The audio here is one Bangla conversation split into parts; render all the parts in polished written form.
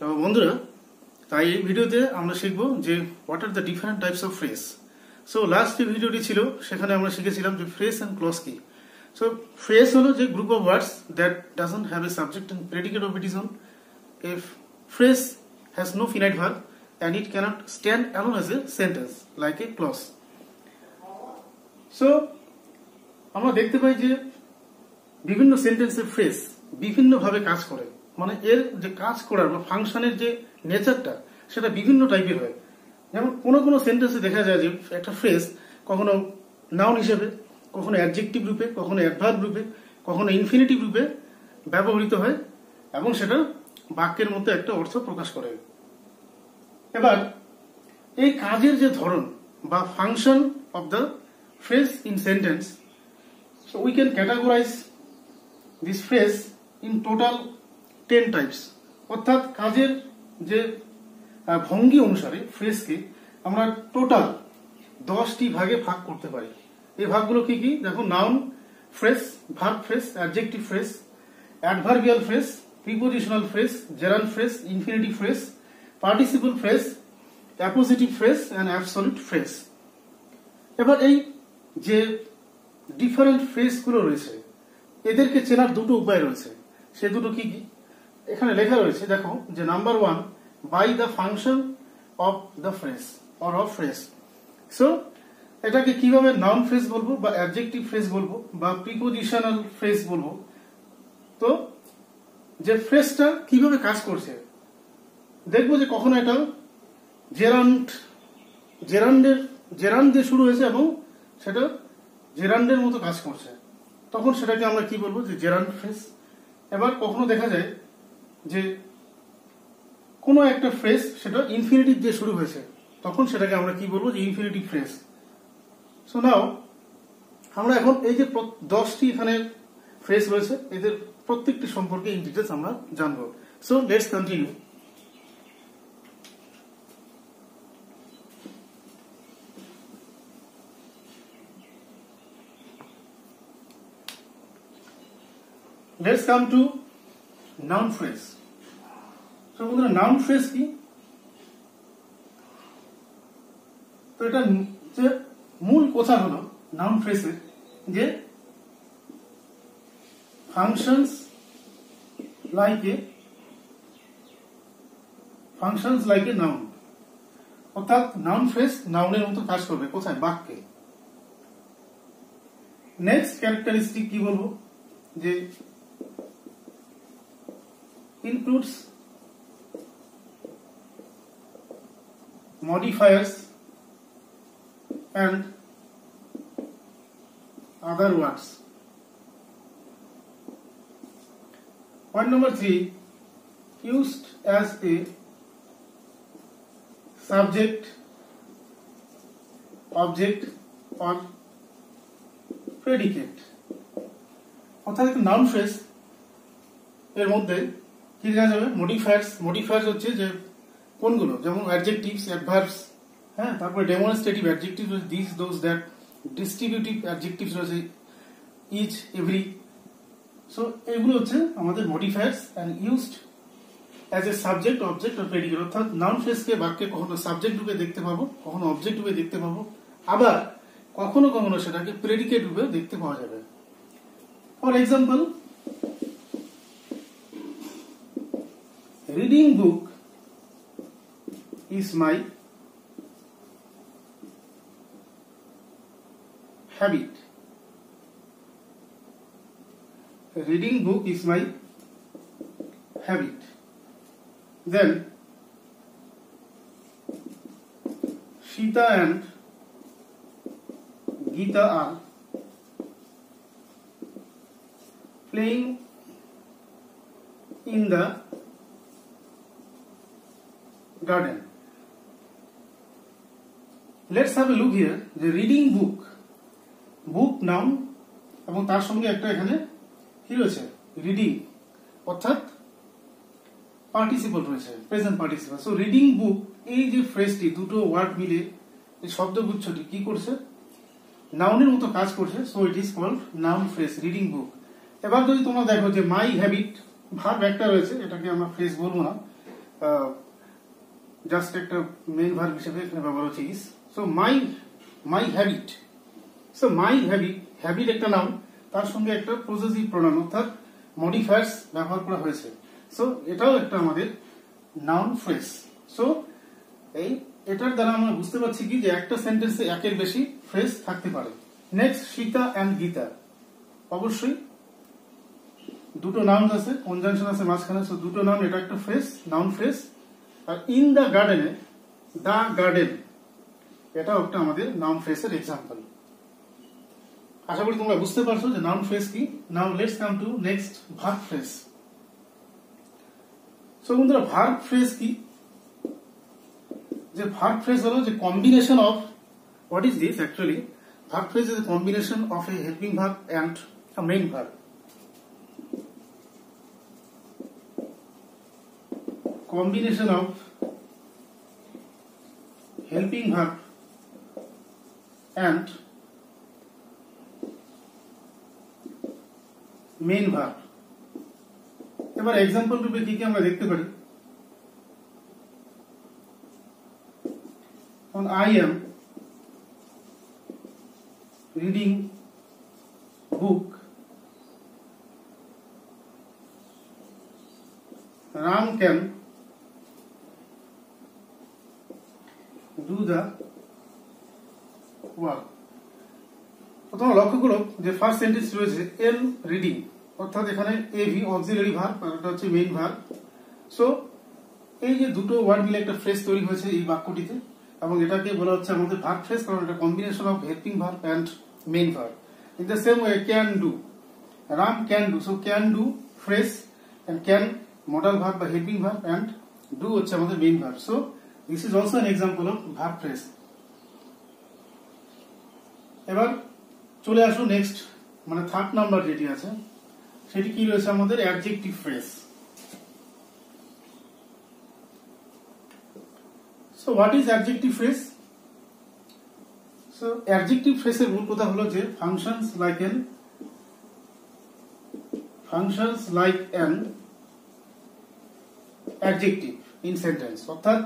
তো বন্ধুরা, তাই এই ভিডিওতে আমরা শিখব যে what are the different types of phrase. So last যে ভিডিওটি ছিল সেখানে আমরা শিখেছিলাম যে ফ্রেজ অ্যান্ড ক্লজ কি। সো ফ্রেজ হলো যে group of words that doesn't have a subject and predicate of it is own. A phrase has no finite verb and it cannot stand alone as a sentence like a clause. So আমরা দেখতে পাই যে বিভিন্ন সেন্টেন্সের ফ্রেজ বিভিন্ন ভাবে কাজ করে, মানে এর যে কাজ করার বা ফাংশনের যে নেচারটা সেটা বিভিন্ন টাইপের হয়। যেমন কোনো কোনো সেন্টেন্সে দেখা যায় যে একটা ফ্রেজ কখনো নাউন হিসেবে, কখনো অ্যাডজেক্টিভ রূপে, কখনো অ্যাডভার্ব রূপে, কখনো ইনফিনিটিভ রূপে ব্যবহৃত হয় এবং সেটা বাক্যের মধ্যে একটা অর্থ প্রকাশ করে। এবার এই কাজের যে ধরন বা function of the phrase in sentence, so we can categorise this phrase in total 10 types. অর্থাৎ কাজের যে ভঙ্গি অনুসারে ফ্রেজকে আমরা টোটাল 10টি ভাগে ভাগ করতে পারি। এই ভাগগুলো কি কি দেখো: noun phrase, verb phrase, adjective phrase, adverbial phrase, prepositional phrase, gerund phrase, infinitive phrase, participle phrase, appositive phrase and absolute phrase. এবার এই যে ডিফারেন্ট ফ্রেজগুলো রয়েছে এদেরকে চেনার দুটো উপায় রয়েছে। সে দুটো কি কি এখানে লেখা রয়েছে, দেখো যে number 1, by the function of the phrase or of phrase. So এটাকে কিভাবে নাউন ফ্রেজ বলবো বা অ্যাডজেক্টিভ ফ্রেজ বলবো বা প্রিপোজিশনাল ফ্রেজ বলবো। তো যে ফ্রেজটা কিভাবে কাজ করছে দেখবো যে কখনো এটা জেরান্ড দিয়ে শুরু হয়েছে এবং সেটা জেরান্ডের মতো কাজ করছে, তখন সেটাকে আমরা কি বলবো যে জেরান্ড ফ্রেজ। এবার কখনো দেখা যায় যে কোনো একটা ফ্রেজ সেটা ইনফিনিটিভ দিয়ে শুরু হয়েছে, তখন সেটাকে আমরা কি বলবো যে ইনফিনিটিভ ফ্রেজ। সো নাও আমরা এখন এই যে 10টি এখানে ফ্রেজ রয়েছে এদের প্রত্যেকটি সম্পর্কে ইন ডিটেইলস আমরা জানবো। So let's continue. Let's come to noun phrase. So বন্ধুরা, noun phrase কি? তো এটা যে মূল কথা হলো noun phrase এর যে functions like a noun, অর্থাৎ noun phrase নাউনের মতো কাজ করবে কোথায়? বাক্যে। নেক্সট ক্যারেক্টারিস্টিক কি বলবো যে includes modifiers and other words. Point number 3, used as a subject, object or predicate. অর্থাৎ একটা নাউন ফ্রেজ এর মধ্যে কি দেখা যাবে? মডিফায়ার্স হচ্ছে যে কোনগুলো, যেমন অ্যাডজেক্টিভস, অ্যাডভার্বস, হ্যাঁ, তারপরে ডেমনস্ট্রেটিভ অ্যাডজেক্টিভ রয়েছে, this, those, that, distributive adjectives রয়েছে, ইচ, এভরি। সো এগুলো হচ্ছে আমাদের modifiers and used as a subject, object or predicate. অর্থাৎ নাউন ফ্রেজকে বাক্যে কখনো সাবজেক্ট রূপে দেখতে পাবো, কখনো অবজেক্ট রূপে দেখতে পাবো, আবার কখনো কখনো সেটাকে প্রেডিকেট রূপে দেখতে পাওয়া যাবে। For example, reading book is my habit. Reading book is my habit. Then Sita and Geeta are playing in the garden. Let's have a look here. The reading book, noun এবং তার সঙ্গে একটা এখানে কি রয়েছে? রিডিং, অর্থাৎ পার্টিসিপল রয়েছে, present participle. So reading book, এই যে ফ্রেজটি, দুটো ওয়ার্ড মিলে এই শব্দগুচ্ছটি কি করছে? নাউনের মতো কাজ করছে। So it is called noun phrase, reading book. এবার যদি তোমরা দেখো যে মাই হ্যাবিট, ভার্ব একটা রয়েছে, এটাকে আমরা ফ্রেজ বলবো না, জাস্ট একটা মেইন ভার্ব হিসেবে এখানে ব্যবহার হচ্ছে is. So my habit, so my habit একটা নাম, তার সঙ্গে একটা পজেসিভ প্রোনাউন অর্থাৎ মডিফায়ার্স ব্যবহার করা হয়েছে। সো এটাও একটা আমাদের নাউন ফ্রেজ। সো এটার দ্বারা আমরা বুঝতে পারছি কি যে একটা সেন্টেন্সে একের বেশি ফ্রেজ থাকতে পারে। নেক্সট, সীতা অ্যান্ড গীতা, অবশ্যই দুটো নাউন আছে, কনজাংশন আছে মাঝখানে, সো দুটো নাউন, এটা একটা ফ্রেজ, নাউন ফ্রেজ। আর ইন দ্য গার্ডেনে, দ্য গার্ডেন, এটাও একটা আমাদের নাউন ফ্রেজের এক্সাম্পল। আশা করি তোমরা বুঝতে পারছো যে নাউন ফ্রেজ কি। Now let's come to next, verb phrase. So বন্ধুরা, ভার্ব ফ্রেজ কি? যে ভার্ব ফ্রেজ হলো যে combination of, what is this actually? Verb phrase is a combination of a helping verb and a main verb. Combination of helping verb and main verb. এবার এক্সাম্পল রূপে কি কি আমরা দেখতে পারি? I am reading book. Ram can do the work. তোমরা লক্ষ্য করো যে ফার্স্ট সেন্টেন্স রয়েছে এম রিডিং, অর্থাৎ এখানে এভি অক্সিলারি ভার্ব আর এটা হচ্ছে মেইন ভার্ব। সো এই যে দুটো ওয়ার্ড মিলে একটা ফ্রেজ তৈরি হয়েছে এই বাক্যটিতে, এবং এটাকে বলা হচ্ছে আমাদের ভার্ব ফ্রেজ, কারণ এটা combination of helping verb and main verb. In the same way, can do, Ram can do, so can do phrase and can modal verb বা হেল্পিং ভার্ব অ্যান্ড ডু হচ্ছে আমাদের main verb. So this is also an example of verb phrase. এবার চলে আসো নেক্সট, মানে থার্ড নাম্বার যেটি আছে সেটি কি রয়েছে আমাদের? Adjective phrase. So what is adjective phrase? So adjective ফ্রেজের মূল কথা হলো যে functions like an adjective in sentence, অর্থাৎ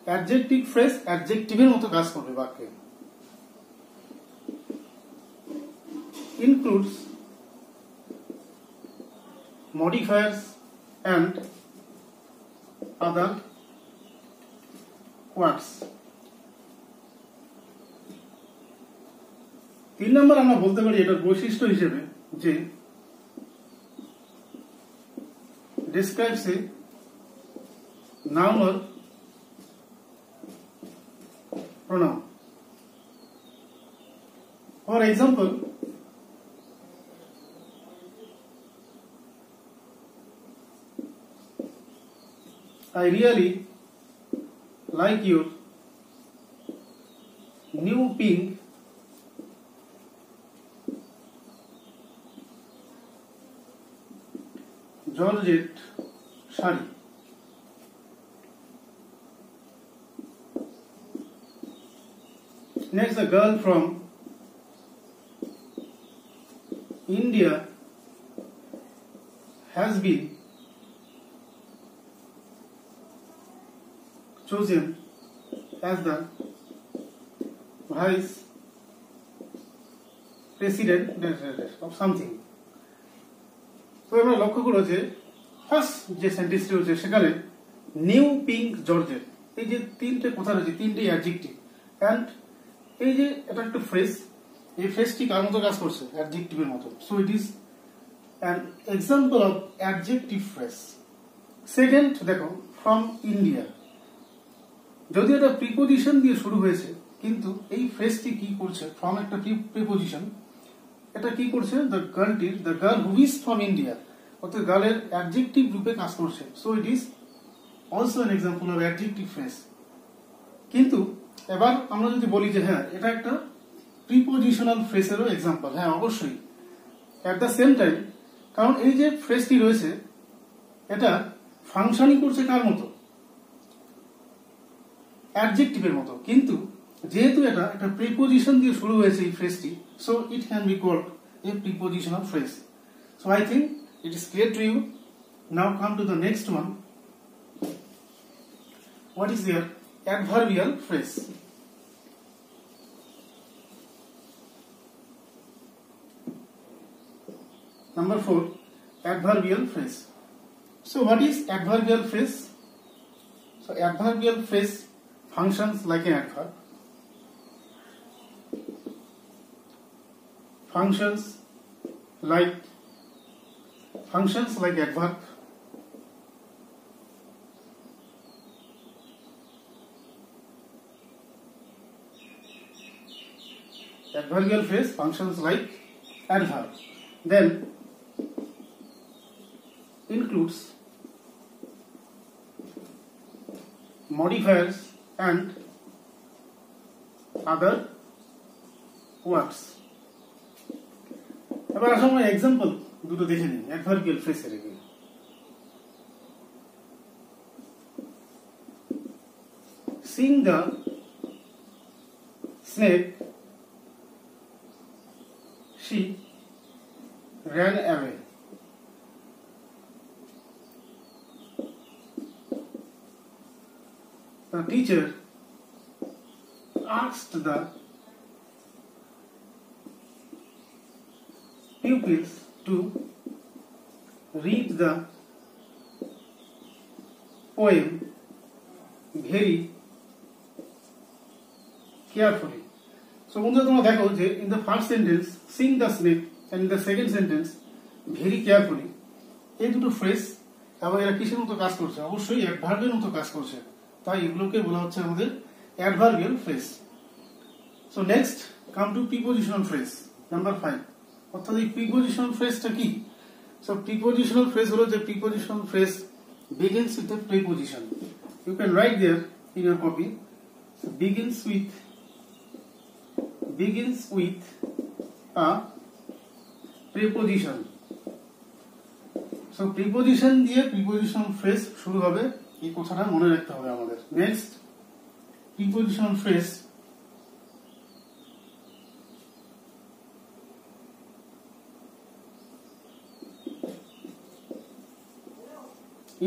অ্যাডজেক্টিভ ফ্রেজ অ্যাডজেক্টিভের মতো কাজ করবে বাক্যে। ইনক্লুডস মডিফায়ার্স অ্যান্ড আদার ওয়ার্ডস। 3 নম্বর আমরা বলতে পারি এটার বৈশিষ্ট্য হিসেবে যে describes a noun or pronoun. For example, I really like your new pink Georgette sari. Next, a girl from India has been chosen as the vice president of something. তো আমরা লক্ষ্য করো যে ফার্স্ট যে সেন্টেন্সটি রয়েছে সেখানে নিউ পিঙ্ক জর্জেট, এই যে তিনটে কথা রয়েছে, তিনটে অ্যাডজেক্টিভ, অ্যান্ড এই যে এটা একটা ফ্রেজ, এই ফ্রেজটি কার মতো কাজ করছে? অ্যাডজেক্টিভের মতো। So it is an example of adjective phrase. Second দেখো, ফ্রম ইন্ডিয়া, যদি এটা প্রিপোজিশন দিয়ে শুরু হয়েছে, কিন্তু এই ফ্রেজটি কি করছে? ফ্রম একটা প্রিপোজিশন, এটা কি করছে? The girl who is from India, অর্থাৎ গার্লের অ্যাডজেক্টিভ রূপে কাজ করছে। So it is also an example of adjective phrase. কিন্তু এবার আমরা যদি বলি যে হ্যাঁ এটা একটা প্রিপোজিশনাল ফ্রেজেরও এক্সাম্পল, হ্যাঁ অবশ্যই অ্যাট দ্য সেম টাইম, কারণ এই যে ফ্রেজটি রয়েছে এটা ফাংশনই করছে কার মতো? অ্যাডজেক্টিভের মতো। কিন্তু যেহেতু এটা একটা প্রিপোজিশন দিয়ে শুরু হয়েছে এই ফ্রেজটি, so it can be called a prepositional phrase. So I think it is clear to you. Now come to the next one. what is their adverbial phrase. Number 4, adverbial phrase. So what is adverbial phrase? So adverbial phrase functions like an adverb. Functions like adverb. Adverbial phrase functions like adverb. Then includes modifiers and other words. এবার আসলে আমরা এক্সাম্পল দুটো দেখে নিই adverbial ফ্রেজের। Seeing the snake, she ran away. The teacher asked the pupils to read the poem very carefully. So বন্ধুরা তোমরা দেখো যে in the first sentence seeing the snake and in the second sentence very carefully, এই দুটো ফ্রেজ এবং এরা কিসের মতো কাজ করছে? অবশ্যই অ্যাডভার্বের মতো কাজ করছে, তাই এগুলোকে বলা হচ্ছে আমাদের adverbial phrase. So next come to prepositional phrase number 5। অর্থাৎ এই প্রিপোজিশনাল ফ্রেজটা কি? সো প্রিপোজিশনাল ফ্রেজ হলো যে prepositional phrase begins with the preposition. You can write there in your copy. So begins with a preposition. So preposition দিয়ে prepositional phrase শুরু হবে, এই কথাটা মনে রাখতে হবে আমাদের। Next prepositional phrase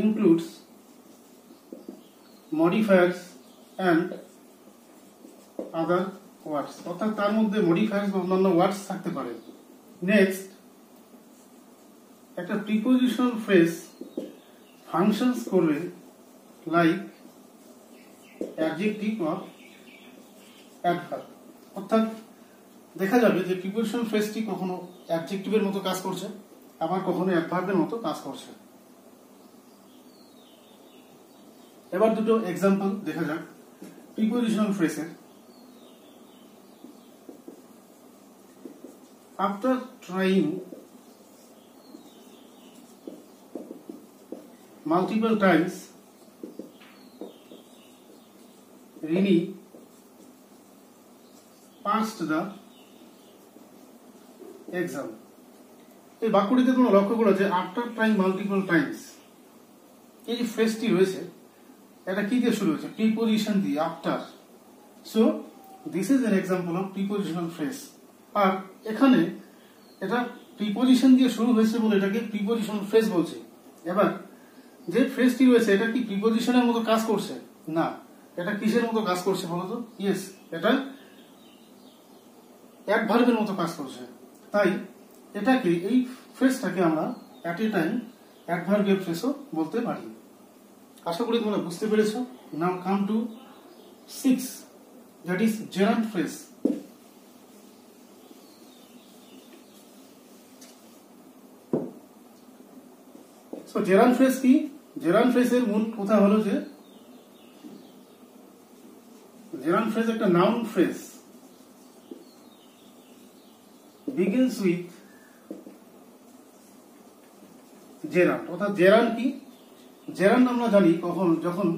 includes modifiers and other words. অর্থাৎ তার মধ্যে modifiers বা অন্যান্য ওয়ার্ডস থাকতে পারে। নেক্সট একটা প্রিপোজিশনাল ফ্রেজ ফাংশনস করবে লাইক অ্যাডজেক্টিভ অর অ্যাডভার্ব। অর্থাৎ দেখা যাবে যে প্রিপোজিশনাল ফ্রেজটি কখনো অ্যাডজেক্টিভের মতো কাজ করছে, আবার কখনো অ্যাডভার্বের মতো কাজ করছে। এবার দুটো এক্সাম্পল দেখা যাক প্রিপোজিশনাল ফ্রেজের। After trying multiple times, Rini passed the exam. এই বাক্যটিতে তোমরা লক্ষ্য করো যে আফটার ট্রাইং মাল্টিপল টাইমস, এই যে ফ্রেজটি রয়েছে এটা কি দিয়ে শুরু হয়েছে? প্রিপোজিশন দিয়ে, after. So this is an example of prepositional phrase. আর এখানে এটা প্রিপোজিশন দিয়ে শুরু হয়েছে বলে এটাকে প্রিপোজিশনাল ফ্রেজ বলছে। এবার যে ফ্রেজটি রয়েছে এটা কি প্রিপোজিশনের মতো কাজ করছে? না। এটা কিসের মতো কাজ করছে বলতো? ইয়েস, এটা অ্যাডভার্বের মতো কাজ করছে। তাই এটাকে, এই ফ্রেজটাকে আমরা অ্যাট এ টাইম অ্যাডভার্বিয়াল ফ্রেজও বলতে পারি। আশা করি তোমরা বুঝতে পেরেছো। Now come to 6, that is gerund phrase. So gerund phrase কি? জেরান্ড ফ্রেজের মূল কথা হলো যে জেরান্ড ফ্রেজ একটা noun phrase, begins with gerund. অর্থাৎ জেরান্ড কি? জেরান্ড আমরা জানি কখন, যখন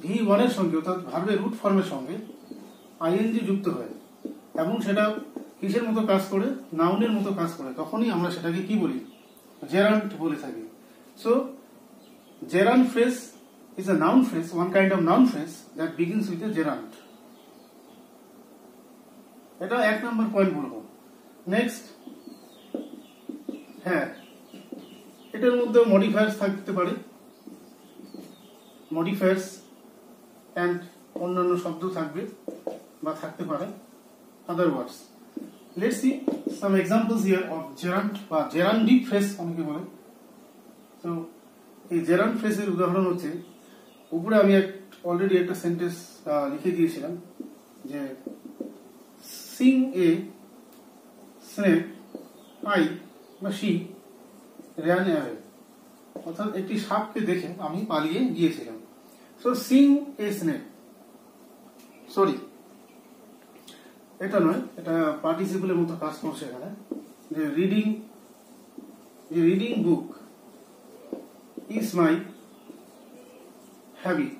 V1 এর সঙ্গে অর্থাৎ ভার্বের রুট ফর্মের সঙ্গে আইএনজি যুক্ত হয় এবং সেটা কিসের মতো কাজ করে? নাউনের মতো কাজ করে, তখনই আমরা সেটাকে কি বলি? জেরান্ড বলে থাকি। So gerund phrase is a noun phrase, one kind of noun phrase that begins with a gerund. এটা 1 নম্বর পয়েন্ট বলবো। নেক্সট, হ্যাঁ, এটার মধ্যে মডিফায়ার্স থাকতে পারে। মডিফায়ার্স অ্যান্ড অন্যান্য শব্দ থাকবে বা থাকতে পারে, other words. Let's see some examples here of gerund বা জেরান্ডি ফ্রেজ অনেকে বলে। তো এই জেরান্ড ফ্রেজের উদাহরণ হচ্ছে, উপরে আমি অলরেডি একটা সেন্টেন্স লিখে দিয়েছিলাম যে সিং এ স্নেক আই বা শি র্যান অ্যাওয়ে, অর্থাৎ একটি সাপকে দেখে আমি পালিয়ে গিয়েছিলাম। So Singh a snake, sorry এটা নয়, এটা পার্টিসিপলের মতো কাজ করছে এখানে, যে reading book is my habit.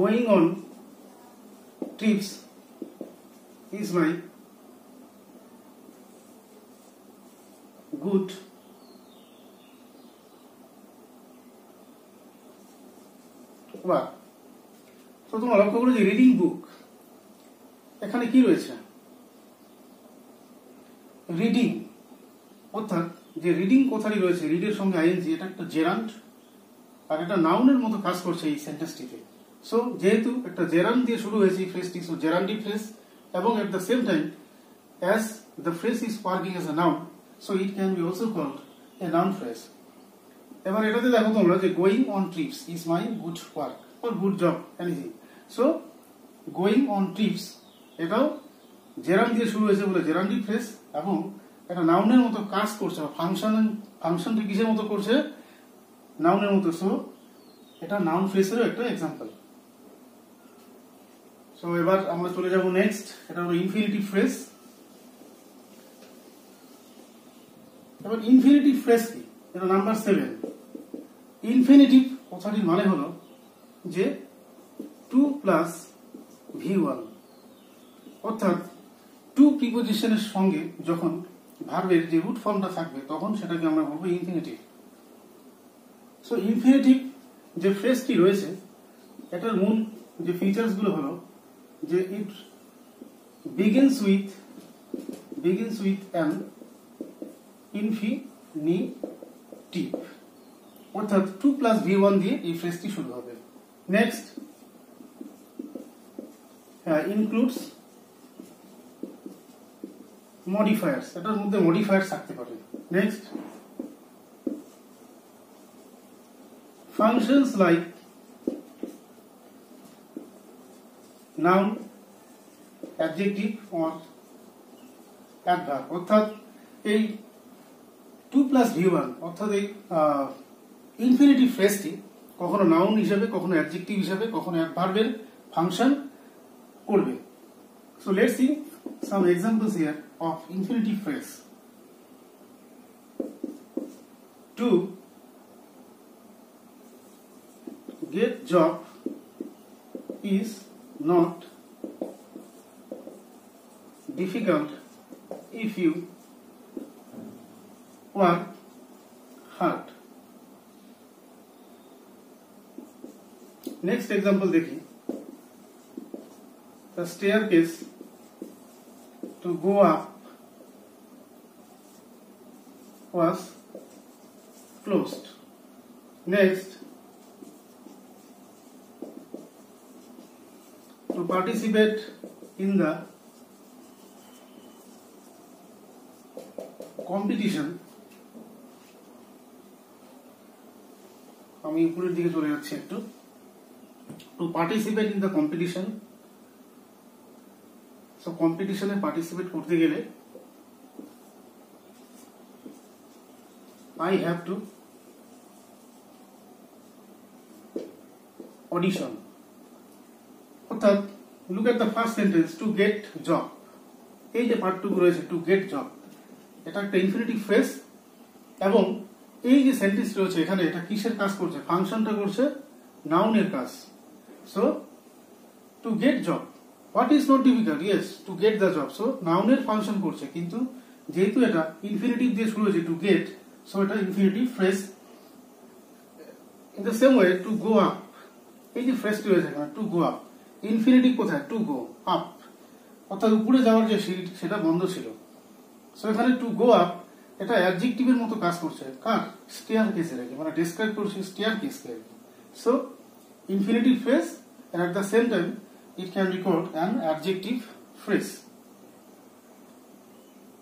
Going on trips is my good work. তো তোমরা লক্ষ্য করো যে রিডিং বুক এখানে কি রয়েছে, রিডিং, অর্থাৎ যে রিডিং কথাটি রয়েছে, রিডের সঙ্গে আইএনজি, এটা একটা জেরান্ড আর এটা নাউনের মতো কাজ করছে এই সেন্টেন্সটিতে। সো যেহেতু একটা জেরান্ড দিয়ে শুরু হয়েছে এই ফ্রেজটি, সো জেরান্ডি ফ্রেজ, এবং at the same time as the phrase is working as a noun, so it can be also called a noun phrase. এবার এটাতে দেখো তোমরা যে going on trips is my good work or good job, anything. So going on trips এটাও জেরান্ড দিয়ে শুরু হয়েছে বলে জেরান্ডি ফ্রেজ, এবং এটা নাউনের মতো কাজ করছে, ফাংশনটি কিসের মতো করছে, নাউনের মতো। সো এটা নাউন ফ্রেজেরও একটা এক্সাম্পল। সো এবার আমরা চলে যাব নেক্সট, এটা হলো ইনফিনিটিভ ফ্রেজ। এবার ইনফিনিটিভ ফ্রেজ কি, এটা নাম্বার 7। ইনফিনিটিভ কথাটির মানে হলো যে 2 প্লাস V1, অর্থাৎ টু প্রিপোজিশনের সঙ্গে যখন ভার্বের যে রুট ফর্মটা থাকবে তখন সেটাকে আমরা বলবো ইনফিনিটিভ। সো ইনফিনিটিভ যে ফ্রেজটি রয়েছে এটার মূল যে ফিচার্স গুলো হলো যে ইট begins with an infinitive, অর্থাৎ 2 প্লাস V1 দিয়ে এই ফ্রেজটি শুরু হবে। নেক্সট ইনক্লুডস মডিফায়ার্স, এটার মধ্যে মডিফায়ার্স থাকতে পারে। Next functions like noun, adjective or adverb, অর্থাৎ এই 2 প্লাস V1 অর্থাৎ এই ইনফিনিটিভ ফ্রেজটি কখনো নাউন হিসেবে, কখনো অ্যাডজেক্টিভ হিসেবে, কখনো অ্যাডভার্বের ফাংশন করবে। So let's see some examples here of infinitive phrase. To get job is not difficult if you work hard. Next example देखिए, the staircase to go up was closed. Next, to participate in the competition, আমি উপরের দিকে চলে যাচ্ছি একটু, to participate in the competition, so competition A participate করতে গেলে I have to audition, অর্থাৎ look at the first sentence, to get job, এই যে পার্টটুকু রয়েছে to get job, এটা একটা ইনফিনিটিভ ফ্রেজ, এবং এই যে সেন্টেন্স রয়েছে এখানে এটা কিসের কাজ করছে, ফাংশনটা করছে নাউনের কাজ। So to get job, what is not difficult, yes to get the job, so নাউনের ফাংশন করছে, কিন্তু যেহেতু এটা ইনফিনিটিভ দিয়ে শুরু হয়েছে টু গেট, সো এটা infinitive phrase. In the same way to go up, এই যে ফ্রেজটি রয়েছে এখানে টু গো আপ, ইনফিনিটিভ কোথায়, টু গো আপ, অর্থাৎ উপরে যাওয়ার যে সিট সেটা বন্ধ ছিল, সো এখানে টু গো আপ এটা অ্যাডজেক্টিভের মতো কাজ করছে, কার? স্টেয়ারকেসের, মানে ডেসক্রাইব করছে স্টেয়ারকেসকে। So infinitive phrase and at the same time it can record an adjective phrase.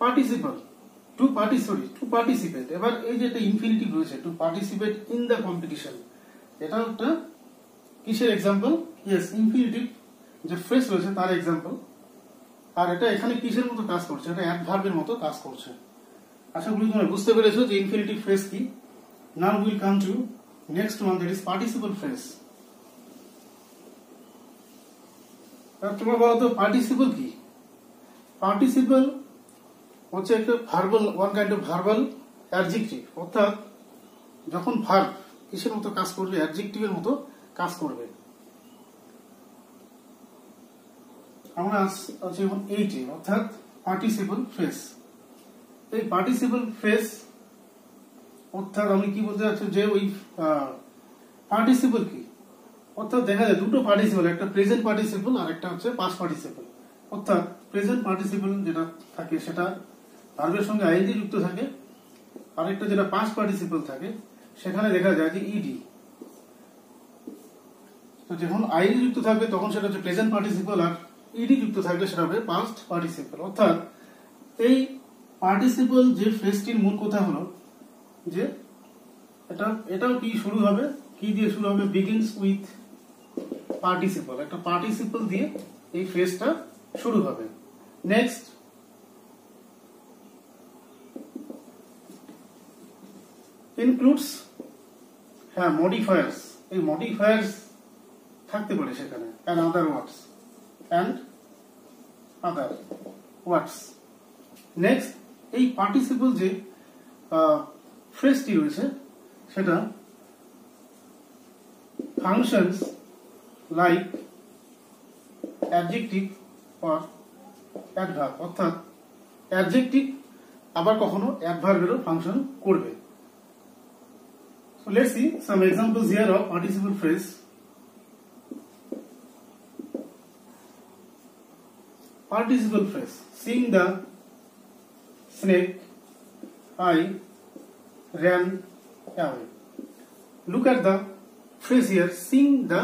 Participle, to participate, এবার এই যে একটা ইনফিনিটিভ রয়েছে to participate in the competition, এটা একটা কিসের এক্সাম্পল? ইয়েস, ইনফিনিটিভ যে ফ্রেজ রয়েছে তার এক্সাম্পল। আর এটা এখানে কিসের মতো কাজ করছে? এটা অ্যাডভার্বের মতো কাজ করছে। আশা করি তোমরা বুঝতে পেরেছো যে ইনফিনিটিভ ফ্রেজ কি। Now will come to next one, that is participle phrase. তোমরা বলো তো পার্টিসিপল কি? পার্টিসিপল হচ্ছে একটা verbal, one kind of verbal adjective, অর্থাৎ যখন ভার্ব কিসের মতো কাজ করবে? অ্যাডজেক্টিভের মতো কাজ করবে। আমরা আছি এখন 8 অর্থাৎ পার্টিসিপল ফ্রেজ। এই পার্টিসিপল ফ্রেজ অর্থাৎ আমি কি বলতে চাচ্ছি যে ওই পার্টিসিপল কি, অর্থাৎ দেখা যায় দুটো পার্টিসিপল, একটা প্রেজেন্ট পার্টিসিপল আর একটা হচ্ছে পাস্ট পার্টিসিপল। অর্থাৎ প্রেজেন্ট পার্টিসিপল যেটা থাকে সেটা ভার্বের সঙ্গে আইএনজি যুক্ত থাকে, আরেকটা যেটা পাস্ট পার্টিসিপল থাকে সেখানে দেখা যায় যে ইডি। তো যখন আইএনজি যুক্ত থাকবে তখন সেটা হচ্ছে প্রেজেন্ট পার্টিসিপল, আর ইডি যুক্ত থাকবে সেটা হবে পাস্ট পার্টিসিপল। অর্থাৎ এই পার্টিসিপল যে ফ্রেজটির মূল কথা হলো যে এটাও কি শুরু হবে, কি দিয়ে শুরু হবে? বিগিনস উইথ পার্টিসিপল, একটা পার্টিসিপল দিয়ে এই ফ্রেজটা শুরু হবে। নেক্সট, ইনক্লুডস, হ্যাঁ মডিফায়ার্স, এই মডিফায়ার্স থাকতে পারে সেখানে, অ্যান্ড আদার ওয়ার্ডস। নেক্সট, এই পার্টিসিপল যে ফ্রেজটি রয়েছে সেটা functions like adjective or adverb, অর্থাৎ adjective আবার কখনো adverb-এরও ফাংশন করবে। So let's see some examples here of participle phrase. Participle phrase: seeing the snake, I ran away. Look at the phrase here, seeing the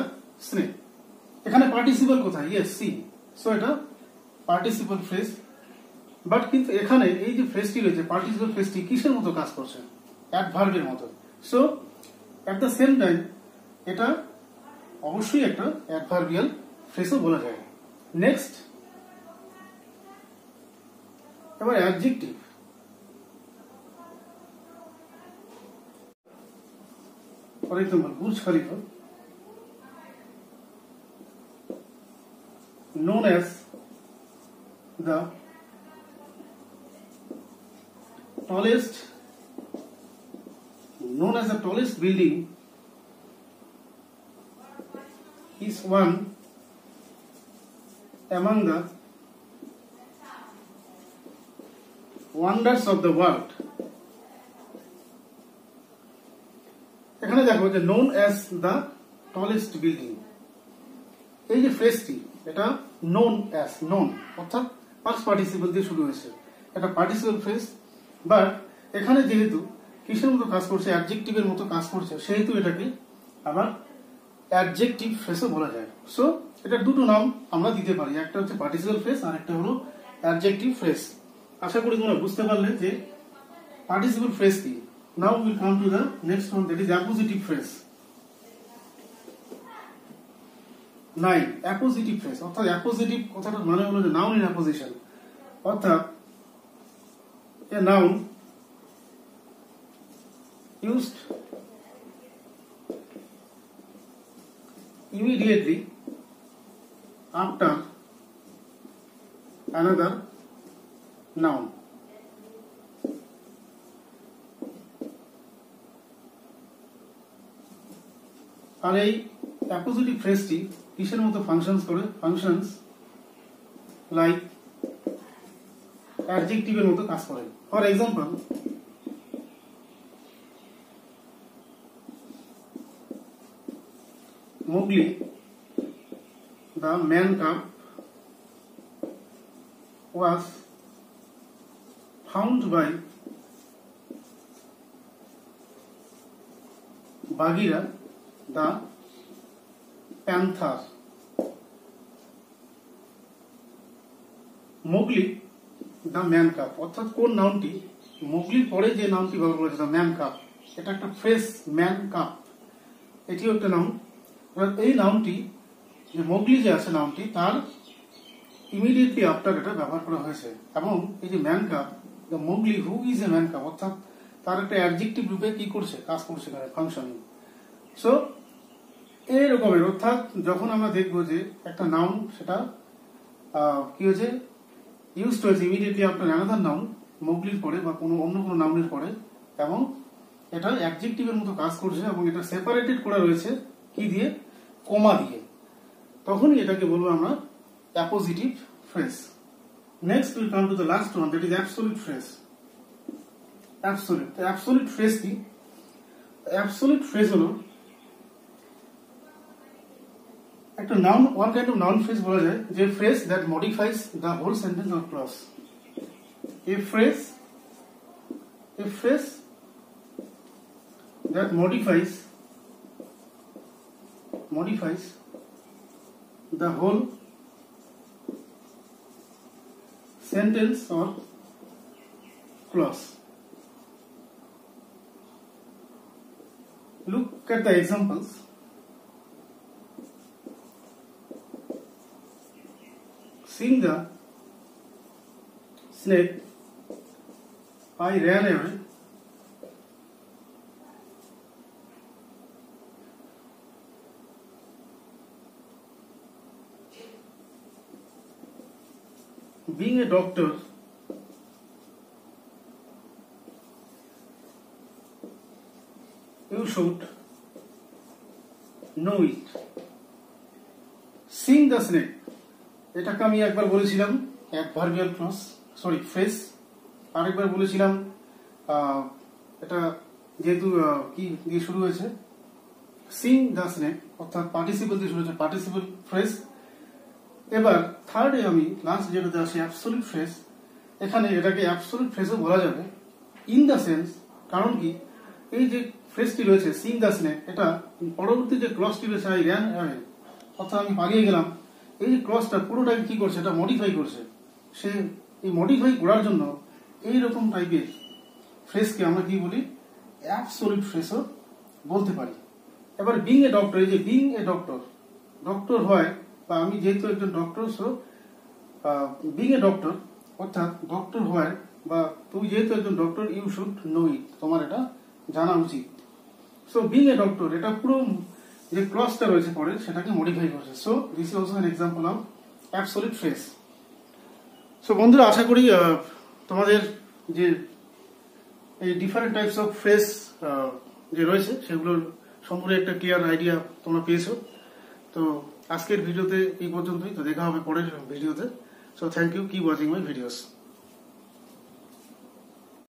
snake. এখানে পার্টিসিপল কোথায়? Yes, see. সো এটা পার্টিসিপল ফ্রেজ, বাট কিন্তু এখানে এই যে ফ্রেজটি রয়েছে পার্টিসিপল ফ্রেজটি কিসের মতো কাজ করছে? অ্যাডভার্বের মতো। So at the same time এটা অবশ্যই একটা অ্যাডভার্বিয়াল ফ্রেজও বলা যায়। নেক্সট, এবার adjective. For example, Burj Khalifa, known as the tallest building, is one among the wonders of the world. এখানে দেখো যে known as the tallest building, এই যে ফ্রেজটি এটা নোন অ্যাজ, নোন অর্থাৎ পাস্ট পার্টিসিপল দিয়ে শুরু হয়েছে, এটা পার্টিসিপল ফ্রেজ। বাট এখানে যেহেতু কিসের মতো কাজ করছে? অ্যাডজেক্টিভের মতো কাজ করছে, সেহেতু এটাকে আবার অ্যাডজেক্টিভ ফ্রেজও বলা যায়। সো এটা দুটো নাম আমরা দিতে পারি, একটা হচ্ছে পার্টিসিপল ফ্রেজ আর একটা হলো অ্যাডজেক্টিভ ফ্রেজ। আশা করি তোমরা বুঝতে পারলে যে পার্টিসিপল ফ্রেজ কি। Now we will come to the next one, that is appositive phrase. 9, appositive phrase, অর্থাৎ অ্যাপোজিটিভ কথাটার মানে হলো যে নাউন ইন অ্যাপোজিশন, অর্থাৎ a noun used immediately after another noun. আর এই অ্যাপোজিটিভ ফ্রেজটি কিসের মতো ফাংশনস করে? ফাংশনস লাইক অ্যাডজেক্টিভের মতো কাজ করে। For example, Mowgli, the man cub, was found by Bagheera the panther. Mowgli the man cub. অর্থাৎ কোন নাউনটি মোগলির পরে যে নাউনটি ব্যবহার করেছে দ্য ম্যান কাপ, এটা একটা ফ্রেশ ম্যান কাপ, এটিও একটা নাউন। এই নাউনটি যে মোগলি যে আছে নাউনটি তার ইমিডিয়েটলি আফটার এটা ব্যবহার করা হয়েছে। এবং এই যে man cup, the Mowgli who is a man cup, অর্থাৎ তার একটা অ্যাডজেক্টিভ রূপে কি করছে, কাজ করছে, ফাংশনিং। সো এরকমের, অর্থাৎ যখন আমরা দেখবো যে একটা নাউন সেটা কি হয়েছে, ইউজ হয়েছে ইমিডিয়েটলি আফটার অ্যানাদার নাউন, মোগলির পরে বা অন্য কোনো নাউনের পরে, এবং এটা অ্যাডজেক্টিভের মতো কাজ করছে এবং এটা সেপারেটেড করা রয়েছে কি দিয়ে, কমা দিয়ে, তখনই এটাকে বলবো আমরা appositive phrase. Next will come to the last one, that is absolute phrase. Absolute phrase কি? অ্যাবসোলিউট ফ্রেজ হলো একটা noun, one kind of noun phrase বলা যায়, যে phrase that modifies the whole sentence or clause. A phrase that modifies the whole sentence or clause. Look at the examples. Seeing the snake, I ran away. Being a doctor, you should know it. Seeing the snake, এটাকে আমি একবার বলেছিলাম অ্যাডভার্বিয়াল ক্লজ, সরি ফ্রেজ, আরেকবার বলেছিলাম এটা যেহেতু কি দিয়ে শুরু হয়েছে, সিং দ্য স্নেক, অর্থাৎ পার্টিসিপল দিয়ে শুরু হয়েছে, পার্টিসিপল ফ্রেজ। এবার থার্ডে আমি লাস্ট যেটাতে আসি অ্যাবসোলিউট ফ্রেজ। এখানে এটাকে অ্যাবসোলিউট ফ্রেজও বলা যাবে, ইন দ্য সেন্স, কারণ কি এই যে ফ্রেজটি রয়েছে সিং দ্য স্নেক, এটা পরবর্তী যে ক্লজটি রয়েছে আই র্যান অ্যাওয়ে, অর্থাৎ আমি পালিয়ে গেলাম, এই যে ক্লজটা পুরোটাকে কি করছে, এটা মডিফাই করছে। সে এই মডিফাই করার জন্য এইরকম টাইপের ফ্রেজকে আমরা কি বলি, অ্যাবসোলিউট ফ্রেজও বলতে পারি। এবার বিং এ ডক্টর, এই যে বিং এ ডক্টর হয়, বা আমি যেহেতু একজন doctor, so being a doctor অর্থাৎ ডক্টর হয়, বা তুই যেহেতু একজন ডক্টর, ইউ শুড নো ইট, তোমার এটা জানা উচিত। সো বিং এ ডক্টর, এটা পুরো যে ক্লজটা রয়েছে পরে সেটাকে মডিফাই করছে। So this is also an example of absolute phrase. So বন্ধুরা, আশা করি তোমাদের যে এই ডিফারেন্ট টাইপস অফ ফ্রেজ যে রয়েছে সেগুলোর সম্পূর্ণ একটা ক্লিয়ার আইডিয়া তোমরা পেয়েছো। তো আজকের ভিডিওতে এই পর্যন্তই, তো দেখা হবে পরের ভিডিওতে। So thank you, keep watching my videos.